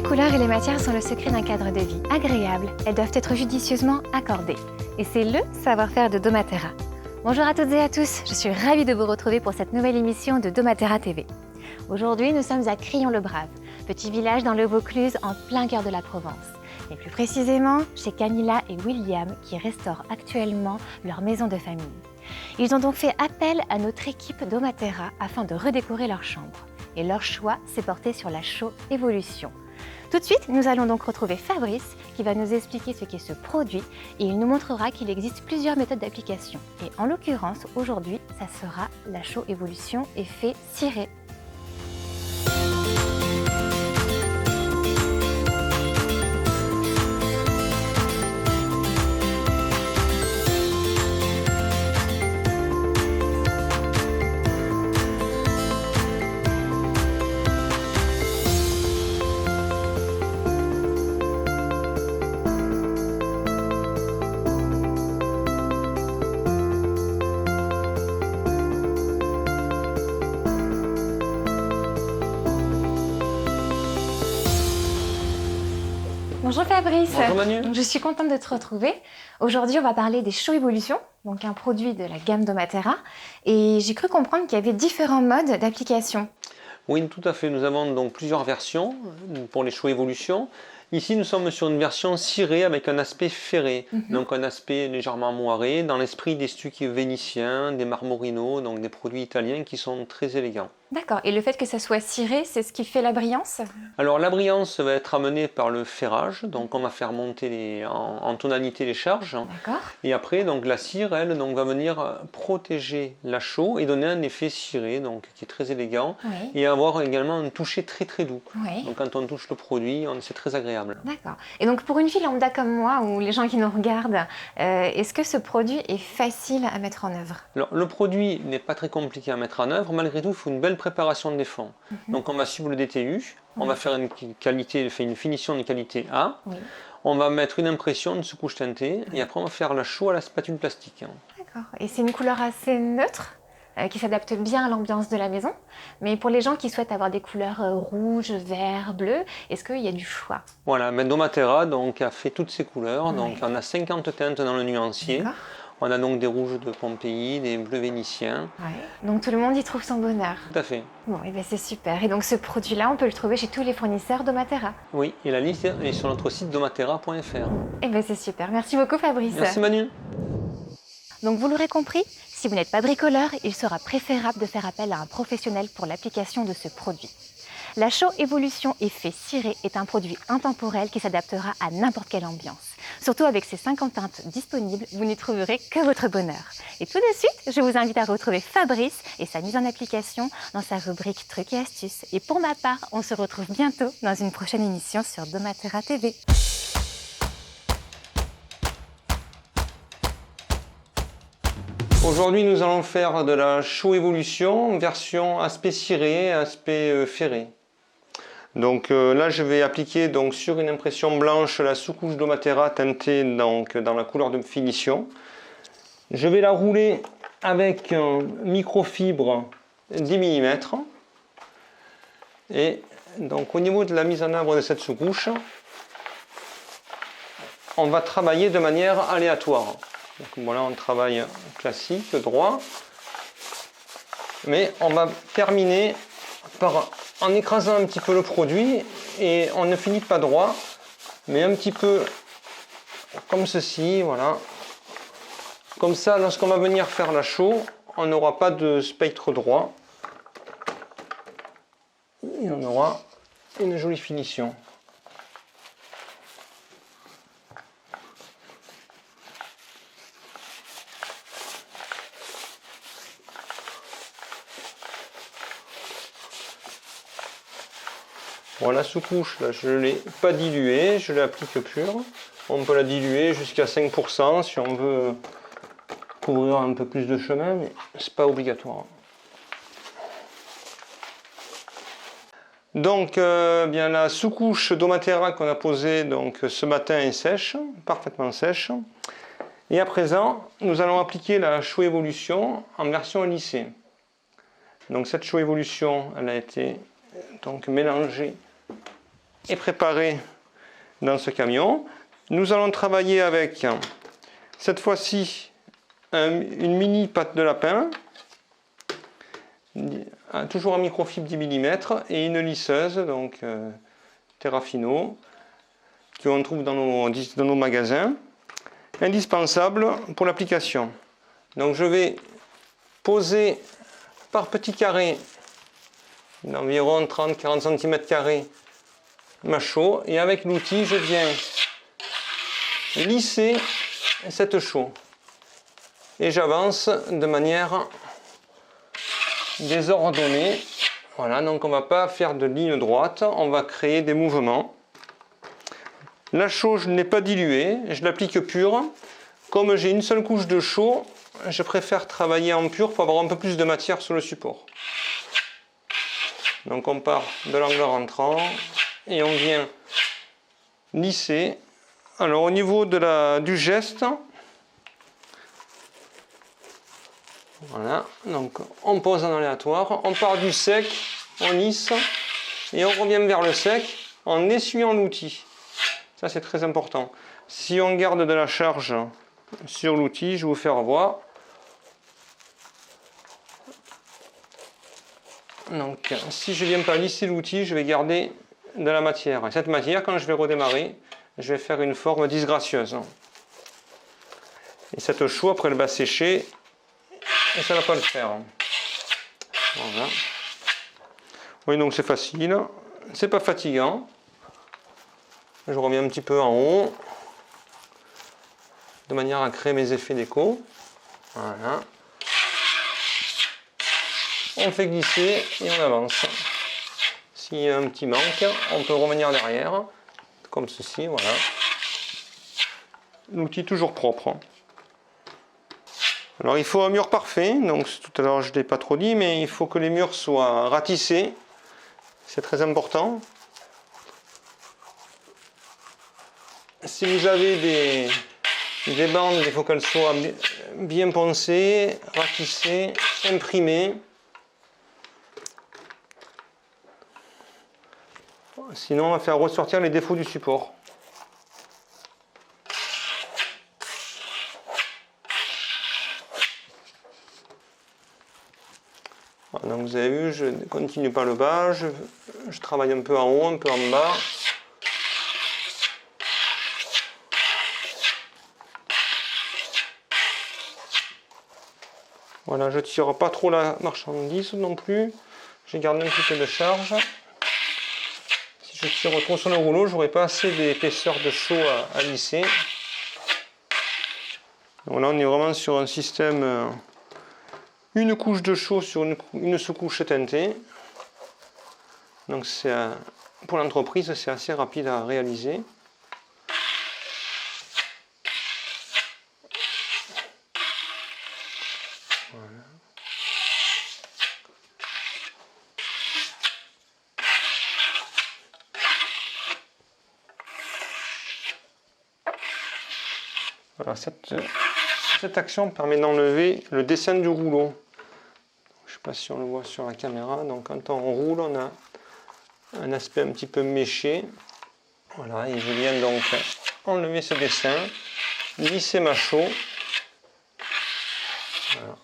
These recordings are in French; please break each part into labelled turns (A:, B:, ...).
A: couleurs et les matières sont le secret d'un cadre de vie agréable. Elles doivent être judicieusement accordées. Et c'est le savoir-faire de doMATERRA. Bonjour à toutes et à tous, je suis ravie de vous retrouver pour cette nouvelle émission de doMATERRA TV. Aujourd'hui, nous sommes à Crillon-le-Brave, petit village dans le Vaucluse en plein cœur de la Provence. Et plus précisément, chez Camilla et William qui restaurent actuellement leur maison de famille. Ils ont donc fait appel à notre équipe doMATERRA afin de redécorer leur chambre. Et leur choix s'est porté sur la Show Évolution. Tout de suite, nous allons donc retrouver Fabrice qui va nous expliquer ce qu'est ce produit et il nous montrera qu'il existe plusieurs méthodes d'application. Et en l'occurrence, aujourd'hui, ça sera la Show Évolution effet ciré. Bonjour Fabrice.
B: Bonjour Manu.
A: Je suis contente de te retrouver. Aujourd'hui, on va parler des Show Évolution, donc un produit de la gamme doMATERRA. Et j'ai cru comprendre qu'il y avait différents modes d'application.
B: Oui, tout à fait. Nous avons donc plusieurs versions pour les Show Évolution. Ici, nous sommes sur une version cirée avec un aspect ferré, donc un aspect légèrement moiré, dans l'esprit des stucs vénitiens, des marmorinos, donc des produits italiens qui sont très élégants.
A: D'accord. Et le fait que ça soit ciré, c'est ce qui fait la brillance?
B: Alors la brillance va être amenée par le ferrage, donc on va faire monter en tonalité les charges.
A: D'accord.
B: Et après, donc la cire, elle, donc, va venir protéger la chaux et donner un effet ciré, donc qui est très élégant,
A: Oui.
B: et avoir également un toucher très très doux.
A: Oui.
B: Donc quand on touche le produit, c'est très agréable.
A: D'accord. Et donc pour une fille lambda comme moi, ou les gens qui nous regardent, est-ce que ce produit est facile à mettre en œuvre?
B: Alors le produit n'est pas très compliqué à mettre en œuvre, malgré tout, il faut une belle préparation des fonds. Donc on va suivre le DTU, on va faire une finition de qualité A,
A: Oui.
B: on va mettre une impression de sous-couche teintée, et après on va faire la chaux à la spatule plastique.
A: D'accord. Et c'est une couleur assez neutre qui s'adapte bien à l'ambiance de la maison. Mais pour les gens qui souhaitent avoir des couleurs rouge, vert, bleu, est-ce qu'il y a du choix?
B: Voilà, doMATERRA donc, a fait toutes ces couleurs,
A: Ouais.
B: donc on a 50 teintes dans le nuancier.
A: D'accord.
B: On a donc des rouges de Pompéi, des bleus vénitiens.
A: Ouais. Donc tout le monde y trouve son bonheur.
B: Tout à fait.
A: Bon, et bien c'est super. Et donc ce produit-là, on peut le trouver chez tous les fournisseurs doMATERRA.
B: Oui, et la liste est sur notre site domaterra.fr.
A: Et bien c'est super. Merci beaucoup Fabrice.
B: Merci Manu.
A: Donc vous l'aurez compris, si vous n'êtes pas bricoleur, il sera préférable de faire appel à un professionnel pour l'application de ce produit. La Show Évolution effet ciré est un produit intemporel qui s'adaptera à n'importe quelle ambiance. Surtout avec ses 50 teintes disponibles, vous n'y trouverez que votre bonheur. Et tout de suite, je vous invite à retrouver Fabrice et sa mise en application dans sa rubrique Trucs et astuces. Et pour ma part, on se retrouve bientôt dans une prochaine émission sur doMATERRA TV.
B: Aujourd'hui, nous allons faire de la Show Évolution, version aspect ciré, aspect ferré. Donc là, je vais appliquer donc, sur une impression blanche la sous-couche doMATERRA teintée donc, dans la couleur de finition. Je vais la rouler avec un microfibre 10 mm. Et donc au niveau de la mise en œuvre de cette sous-couche, on va travailler de manière aléatoire. Donc voilà, on travaille classique, droit. Mais on va terminer en écrasant un petit peu le produit et on ne finit pas droit, mais un petit peu comme ceci, voilà. Comme ça, lorsqu'on va venir faire la chaux, on n'aura pas de spectre droit et on aura une jolie finition. Bon, la sous-couche, là, je ne l'ai pas diluée, je l'applique pure. On peut la diluer jusqu'à 5% si on veut couvrir un peu plus de chemin, mais c'est pas obligatoire. Donc, bien la sous-couche doMATERRA qu'on a posée donc, ce matin est sèche, parfaitement sèche. Et à présent, nous allons appliquer la Show Évolution en version lissée. Donc cette Show Évolution, elle a été donc mélangée est préparé dans ce camion. Nous allons travailler avec, cette fois-ci, une mini pâte de lapin, toujours en microfibre 10 mm, et une lisseuse, donc Terrafino, qu'on trouve dans nos magasins, indispensable pour l'application. Donc je vais poser par petits carrés d'environ 30-40 cm ma chaux, et avec l'outil je viens lisser cette chaux et j'avance de manière désordonnée. Voilà, donc on ne va pas faire de ligne droite, on va créer des mouvements. La chaux, je ne l'ai pas diluée, je l'applique pure. Comme j'ai une seule couche de chaux, je préfère travailler en pur pour avoir un peu plus de matière sur le support. Donc on part de l'angle rentrant et on vient lisser. Alors au niveau du geste, voilà, donc on pose en aléatoire, on part du sec, on lisse et on revient vers le sec en essuyant l'outil. Ça c'est très important. Si on garde de la charge sur l'outil, je vais vous faire voir. Donc si je ne viens pas lisser l'outil, je vais garder de la matière. Et cette matière, quand je vais redémarrer, je vais faire une forme disgracieuse. Et cette chaux, après elle va sécher, et ça ne va pas le faire. Voilà. Oui, donc c'est facile, c'est pas fatigant. Je reviens un petit peu en haut, de manière à créer mes effets d'écho. Voilà. On fait glisser et on avance. S'il y a un petit manque, on peut revenir derrière, comme ceci, voilà. L'outil toujours propre. Alors il faut un mur parfait, donc tout à l'heure je ne l'ai pas trop dit, mais il faut que les murs soient ratissés. C'est très important. Si vous avez des bandes, il faut qu'elles soient bien poncées, ratissées, imprimées. Sinon on va faire ressortir les défauts du support. Voilà, donc vous avez vu, je ne continue pas le bas, je travaille un peu en haut, un peu en bas. Voilà, je ne tire pas trop la marchandise non plus. J'ai gardé un petit peu de charge. Si je tire trop sur le rouleau, je n'aurai pas assez d'épaisseur de chaux à lisser. Donc là, on est vraiment sur un système, une couche de chaux sur une sous-couche teintée. Donc pour l'entreprise, c'est assez rapide à réaliser. Voilà. Voilà, cette action permet d'enlever le dessin du rouleau. Je ne sais pas si on le voit sur la caméra. Donc quand on roule, on a un aspect un petit peu méché. Voilà, et je viens donc enlever ce dessin, lisser ma chaux. Voilà.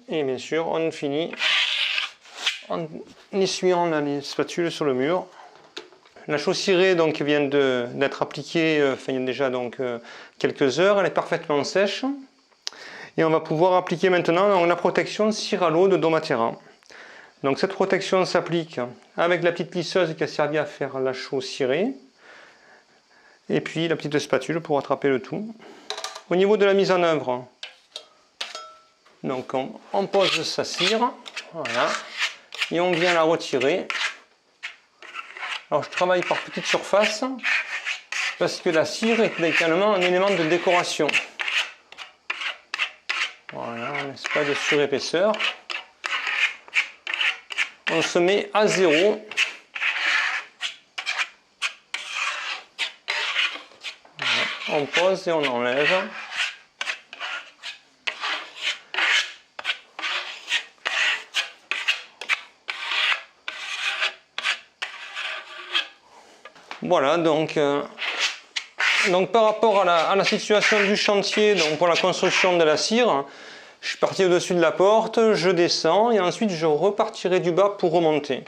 B: Et bien sûr, on finit en essuyant la spatule sur le mur. La chaux cirée donc vient d'être appliquée, il y a déjà donc quelques heures, elle est parfaitement sèche. Et on va pouvoir appliquer maintenant donc, la protection cire à l'eau de Domaterra. Donc cette protection s'applique avec la petite lisseuse qui a servi à faire la chaux cirée. Et puis la petite spatule pour attraper le tout. Au niveau de la mise en œuvre, donc on pose sa cire, voilà, et on vient la retirer. Alors je travaille par petite surface parce que la cire est également un élément de décoration. Voilà, on ne laisse pas de surépaisseur. On se met à zéro. Voilà, on pose et on enlève. Voilà, donc par rapport à la situation du chantier, donc pour la construction de la cire, je suis parti au-dessus de la porte, je descends et ensuite je repartirai du bas pour remonter.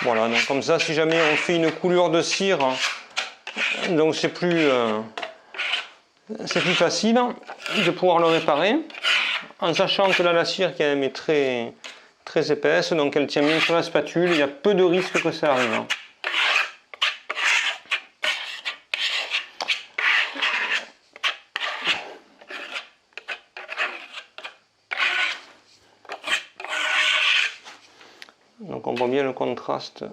B: Voilà, donc comme ça, si jamais on fait une coulure de cire, donc c'est plus facile de pouvoir le réparer, en sachant que là la cire quand même est très, très épaisse, donc elle tient bien sur la spatule, il y a peu de risques que ça arrive. Donc on voit bien le contraste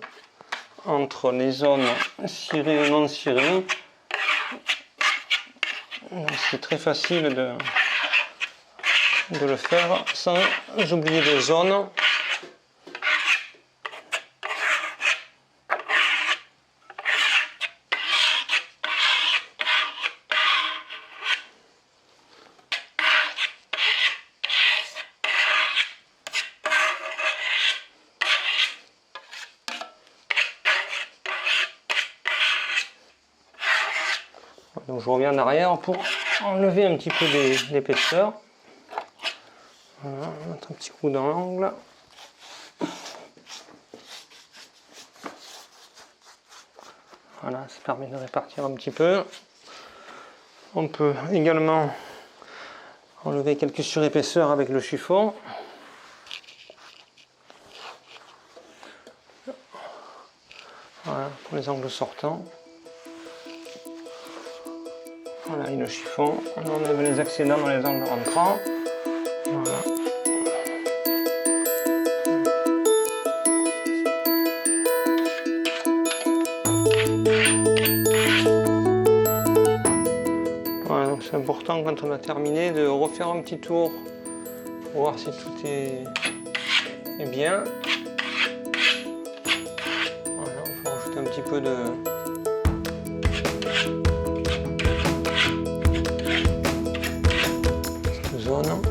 B: entre les zones cirées et non cirées. C'est très facile de le faire sans oublier des zones. Donc je reviens en arrière pour enlever un petit peu d'épaisseur. Voilà, mettre un petit coup dans l'angle. Voilà, ça permet de répartir un petit peu. On peut également enlever quelques surépaisseurs avec le chiffon. Voilà, pour les angles sortants. Voilà, et le chiffon, on enlève les excédents dans les angles rentrants. Voilà. Voilà, donc c'est important quand on a terminé de refaire un petit tour pour voir si tout est bien. Voilà, on peut rajouter un petit peu de zone.